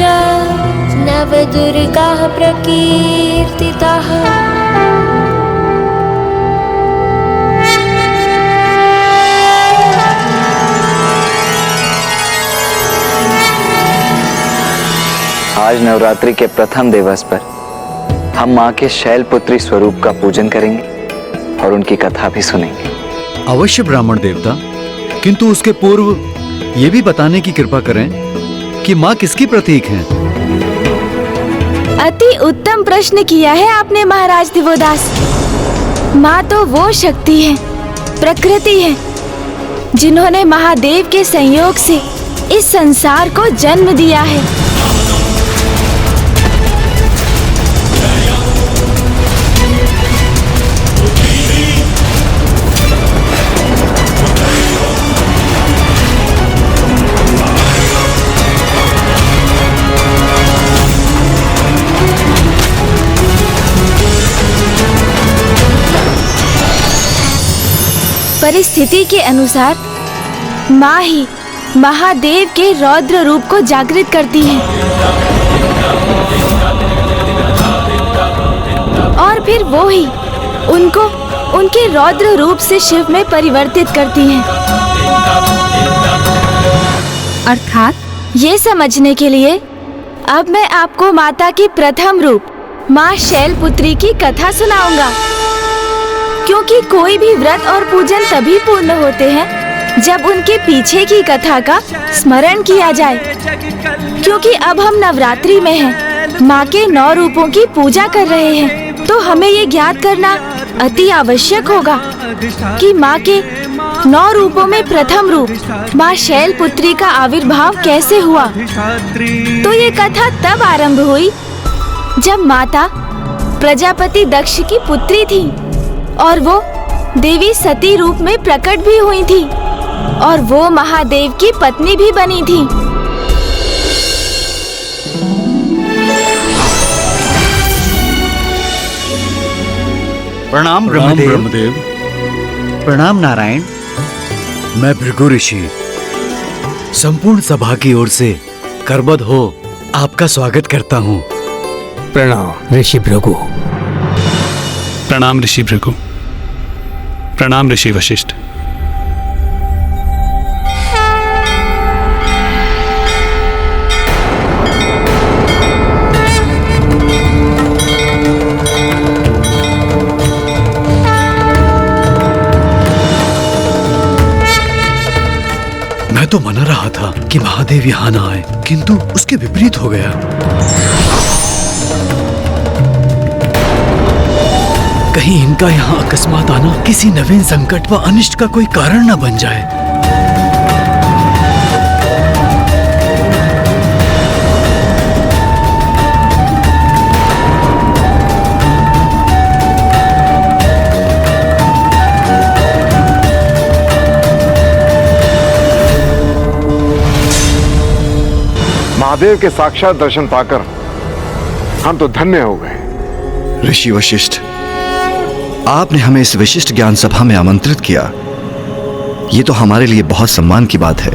नवदुर्गाः प्रकीर्तिताः। आज नवरात्रि के प्रथम दिवस पर हम माँ के शैलपुत्री स्वरूप का पूजन करेंगे और उनकी कथा भी सुनेंगे। अवश्य ब्राह्मण देवता, किंतु उसके पूर्व ये भी बताने की कृपा करें कि माँ किसकी प्रतीक हैं? अति उत्तम प्रश्न किया है आपने महाराज दिवोदास। माँ तो वो शक्ति है, प्रकृति है, जिन्होंने महादेव के संयोग से इस संसार को जन्म दिया है। परिस्थिति के अनुसार माँ ही महादेव के रौद्र रूप को जागृत करती है और फिर वो ही उनको उनके रौद्र रूप से शिव में परिवर्तित करती हैं। अर्थात ये समझने के लिए अब मैं आपको माता की प्रथम रूप माँ शैलपुत्री की कथा सुनाऊंगा, क्योंकि कोई भी व्रत और पूजन तभी पूर्ण होते हैं जब उनके पीछे की कथा का स्मरण किया जाए। क्योंकि अब हम नवरात्रि में हैं, माँ के 9 रूपों की पूजा कर रहे हैं, तो हमें ये ज्ञात करना अति आवश्यक होगा कि माँ के 9 रूपों में प्रथम रूप माँ शैलपुत्री का आविर्भाव कैसे हुआ। तो ये कथा तब आरंभ हुई जब माता प्रजापति दक्ष की पुत्री थी और वो देवी सती रूप में प्रकट भी हुई थी और वो महादेव की पत्नी भी बनी थी। प्रणाम ब्रह्मदेव। प्रणाम नारायण। मैं भृगु ऋषि संपूर्ण सभा की ओर से करबद्ध हो आपका स्वागत करता हूँ। प्रणाम ऋषि भृगु। प्रणाम ऋषि भृगु। प्रणाम ऋषि वशिष्ठ। मैं तो मना रहा था कि महादेव यहाँ ना आए, किंतु उसके विपरीत हो गया। कहीं इनका यहाँ अकस्मात आना किसी नवीन संकट व अनिष्ट का कोई कारण न बन जाए। महादेव के साक्षात दर्शन पाकर हम तो धन्य हो गए। ऋषि वशिष्ठ, आपने हमें इस विशिष्ट ज्ञान सभा में आमंत्रित किया, ये तो हमारे लिए बहुत सम्मान की बात है।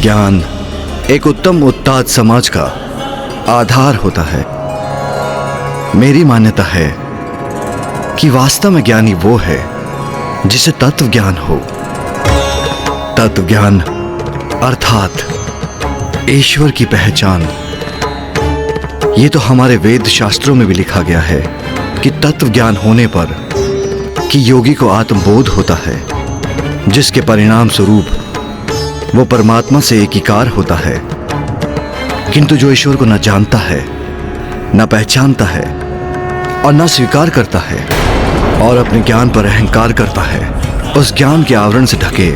ज्ञान एक उत्तम उत्ताद समाज का आधार होता है। मेरी मान्यता है कि वास्तव में ज्ञानी वो है जिसे तत्व ज्ञान हो। तत्व ज्ञान अर्थात ईश्वर की पहचान। ये तो हमारे वेद शास्त्रों में भी लिखा गया है कि तत्व ज्ञान होने पर कि योगी को आत्मबोध होता है, जिसके परिणाम स्वरूप वो परमात्मा से एकीकार होता है। किंतु जो ईश्वर को न जानता है, न पहचानता है और न स्वीकार करता है और अपने ज्ञान पर अहंकार करता है, उस ज्ञान के आवरण से ढके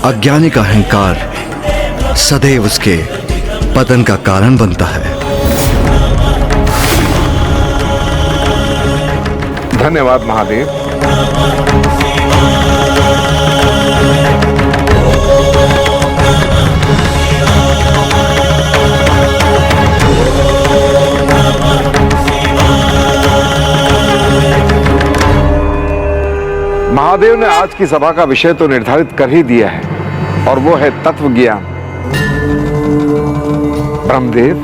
अज्ञानी का अहंकार सदैव उसके पतन का कारण बनता है। धन्यवाद महादेव। महादेव ने आज की सभा का विषय तो निर्धारित कर ही दिया है और वो है तत्व ज्ञान। ब्रह्मदेव,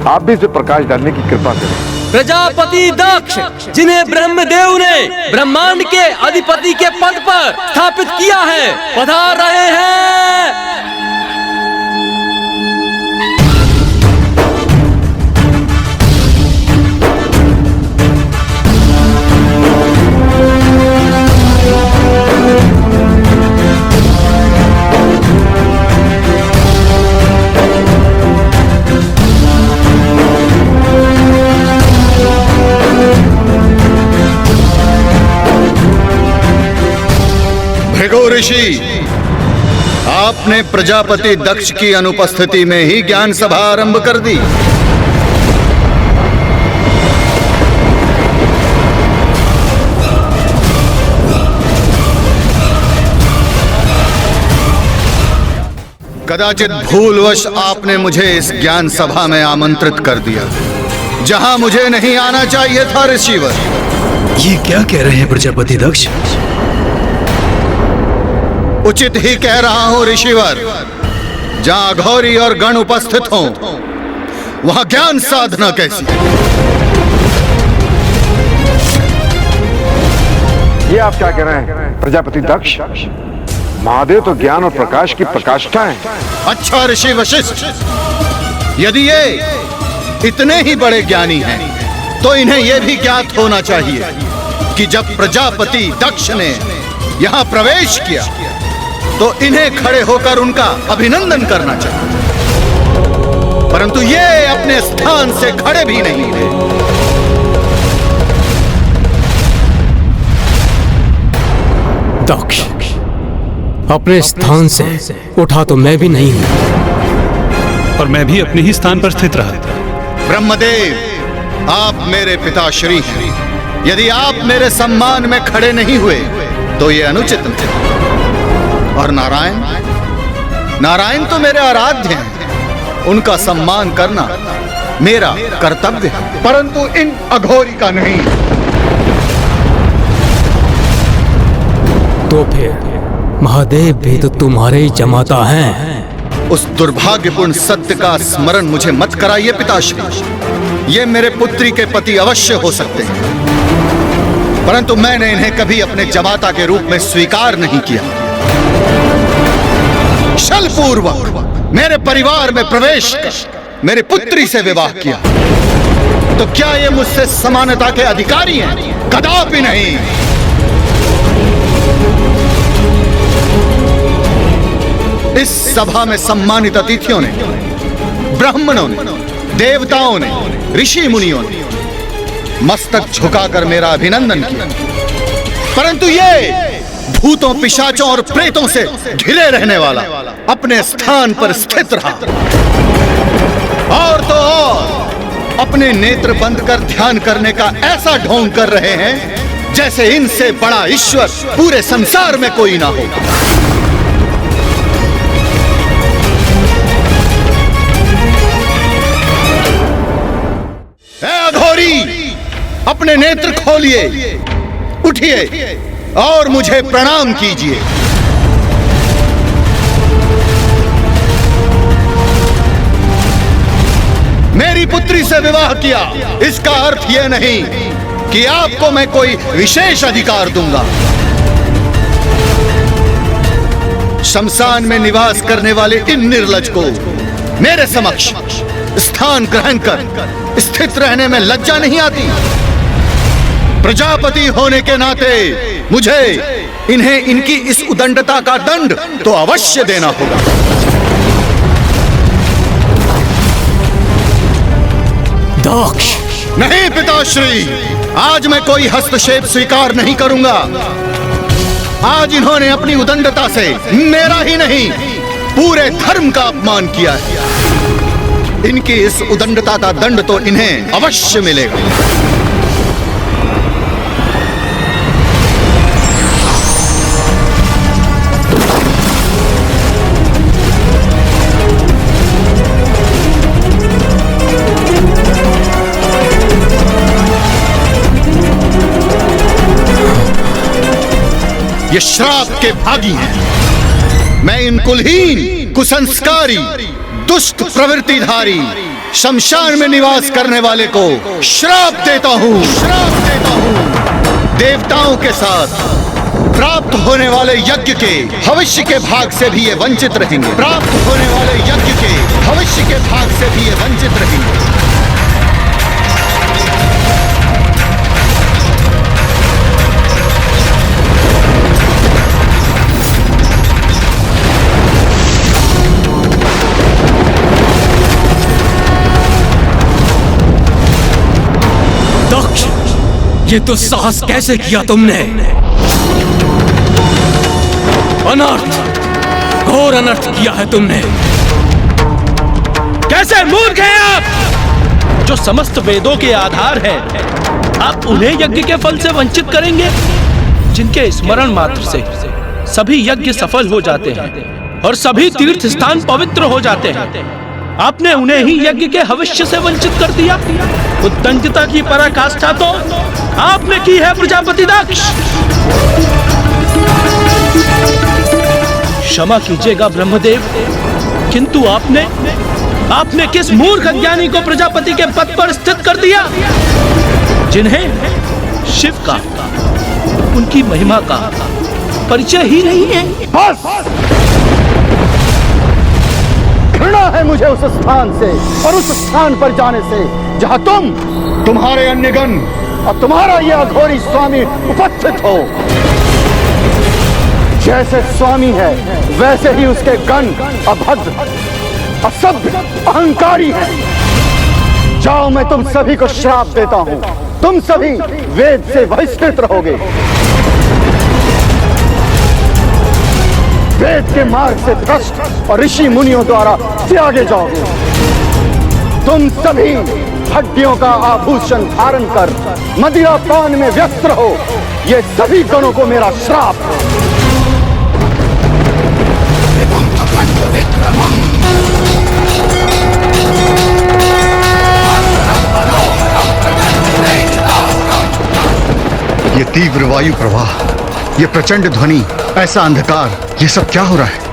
आप भी इस पर प्रकाश डालने की कृपा करें। प्रजापति दक्ष, जिन्हें ब्रह्मदेव ने ब्रह्मांड के अधिपति के पद पर स्थापित किया है, पधार रहे हैं। भृगु ऋषि, आपने प्रजापति दक्ष की अनुपस्थिति में ही ज्ञान सभा आरंभ कर दी। कदाचित भूलवश आपने मुझे इस ज्ञान सभा में आमंत्रित कर दिया, जहां मुझे नहीं आना चाहिए था। ऋषिवर, ये क्या कह रहे हैं प्रजापति दक्ष? उचित ही कह रहा हूं ऋषिवर। जहां अघोरी और गण उपस्थित हों, वहां ज्ञान साधना कैसी? ये आप क्या कह रहे हैं प्रजापति दक्ष? महादेव तो ज्ञान और प्रकाश की प्रकाष्ठा है। अच्छा ऋषि वशिष्ठ, यदि ये इतने ही बड़े ज्ञानी हैं, तो इन्हें यह भी ज्ञात होना चाहिए कि जब प्रजापति दक्ष ने यहाँ प्रवेश किया तो इन्हें खड़े होकर उनका अभिनंदन करना चाहिए, परंतु ये अपने स्थान से खड़े भी नहीं हुए। दक्ष, अपने स्थान से उठा तो मैं भी नहीं हूं, और मैं भी अपने ही स्थान पर स्थित रहा। ब्रह्मदेव, आप मेरे पिताश्री हैं। यदि आप मेरे सम्मान में खड़े नहीं हुए तो ये अनुचित है। और नारायण, नारायण तो मेरे आराध्य हैं, उनका सम्मान करना मेरा कर्तव्य है, परंतु इन अघोरी का नहीं। तो फिर महादेव भी तो तुम्हारे ही जमाता हैं। उस दुर्भाग्यपूर्ण सत्य का स्मरण मुझे मत कराइए पिताश्री। ये मेरे पुत्री के पति अवश्य हो सकते हैं, परंतु मैंने इन्हें कभी अपने जमाता के रूप में स्वीकार नहीं किया। छलपूर्वक मेरे परिवार में प्रवेश कर मेरी पुत्री से विवाह किया, तो क्या ये मुझसे समानता के अधिकारी हैं? कदापि नहीं। इस सभा में सम्मानित अतिथियों ने, ब्राह्मणों ने, देवताओं ने, ऋषि मुनियों ने मस्तक झुकाकर मेरा अभिनंदन किया, परंतु ये भूतों, पिशाचों और प्रेतों से घिरे रहने वाला अपने स्थान पर स्थित रहा। और तो और अपने नेत्र बंद कर ध्यान करने का ऐसा ढोंग कर रहे हैं जैसे इनसे बड़ा ईश्वर पूरे संसार में कोई ना हो। अपने नेत्र खोलिए, उठिए और मुझे प्रणाम कीजिए। मेरी पुत्री से विवाह किया, इसका अर्थ यह नहीं कि आपको मैं कोई विशेष अधिकार दूंगा। शमशान में निवास करने वाले इन निर्लज को मेरे समक्ष स्थान ग्रहण कर स्थित रहने में लज्जा नहीं आती? प्रजापति होने के नाते मुझे इन्हें इनकी इस उदंडता का दंड तो अवश्य देना होगा। दक्ष, नहीं पिताश्री, आज मैं कोई हस्तक्षेप स्वीकार नहीं करूंगा। आज इन्होंने अपनी उदंडता से मेरा ही नहीं, पूरे धर्म का अपमान किया है। इनकी इस उदंडता का दंड तो इन्हें अवश्य मिलेगा। ये श्राप के भागी हैं। मैं इन कुलहीन, कुसंस्कारी, दुष्ट प्रवृत्तिधारी, शमशान में निवास करने वाले को श्राप देता हूँ, श्राप देता हूँ। देवताओं के साथ प्राप्त होने वाले यज्ञ के भविष्य के भाग से भी ये वंचित रहेंगे। प्राप्त होने वाले यज्ञ के भविष्य के भाग से भी ये वंचित रहेंगे। ये तो साहस कैसे किया तुमने? अनर्थ, घोर अनर्थ किया है तुमने। कैसे मूर्ख हैं आप, जो समस्त वेदों के आधार हैं, आप उन्हें यज्ञ के फल से वंचित करेंगे जिनके स्मरण मात्र से सभी यज्ञ सफल हो जाते हैं और सभी तीर्थ स्थान पवित्र हो जाते हैं। आपने उन्हें ही यज्ञ के हविष्य से वंचित कर दिया। उद्दंडता की पराकाष्ठा तो आपने की है प्रजापति दक्ष। क्षमा कीजिएगा ब्रह्मदेव, किंतु आपने किस मूर्ख अज्ञानी को प्रजापति के पद पर स्थित कर दिया, जिन्हें शिव का, उनकी महिमा का परिचय ही नहीं है। बस! घृणा है मुझे उस स्थान से और उस स्थान पर जाने से जहां तुम्हारे अन्यगण और तुम्हारा यह अघोरी स्वामी उपस्थित हो। जैसे स्वामी है वैसे ही उसके गण अभद्र, असभ्य, अहंकारी हैं। जाओ, मैं तुम सभी को श्राप देता हूं। तुम सभी वेद से बहिष्कृत रहोगे, वेद के मार्ग से भ्रष्ट और ऋषि मुनियों द्वारा त्यागे जाओगे। तुम सभी हड्डियों का आभूषण धारण कर मदिरा पान में व्यस्त रहो। ये सभी गणों को मेरा श्राप है। ये तीव्र वायु प्रवाह, ये प्रचंड ध्वनि, ऐसा अंधकार, ये सब क्या हो रहा है?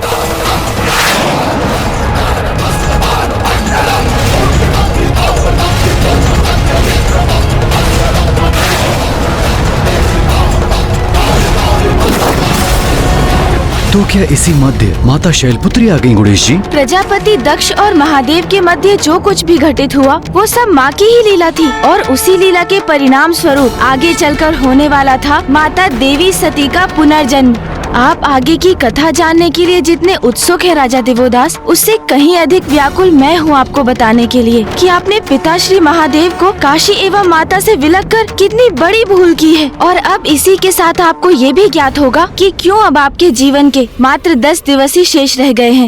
तो क्या इसी मध्य माता शैलपुत्री आ गई गणेश जी? प्रजापति दक्ष और महादेव के मध्य जो कुछ भी घटित हुआ वो सब माँ की ही लीला थी और उसी लीला के परिणाम स्वरूप आगे चलकर होने वाला था माता देवी सती का पुनर्जन्म। आप आगे की कथा जानने के लिए जितने उत्सुक है राजा दिवोदास, उससे कहीं अधिक व्याकुल मैं हूँ आपको बताने के लिए कि आपने पिता श्री महादेव को काशी एवं माता से विलग कर कितनी बड़ी भूल की है। और अब इसी के साथ आपको ये भी ज्ञात होगा कि क्यों अब आपके जीवन के मात्र 10 दिवस ही शेष रह गए हैं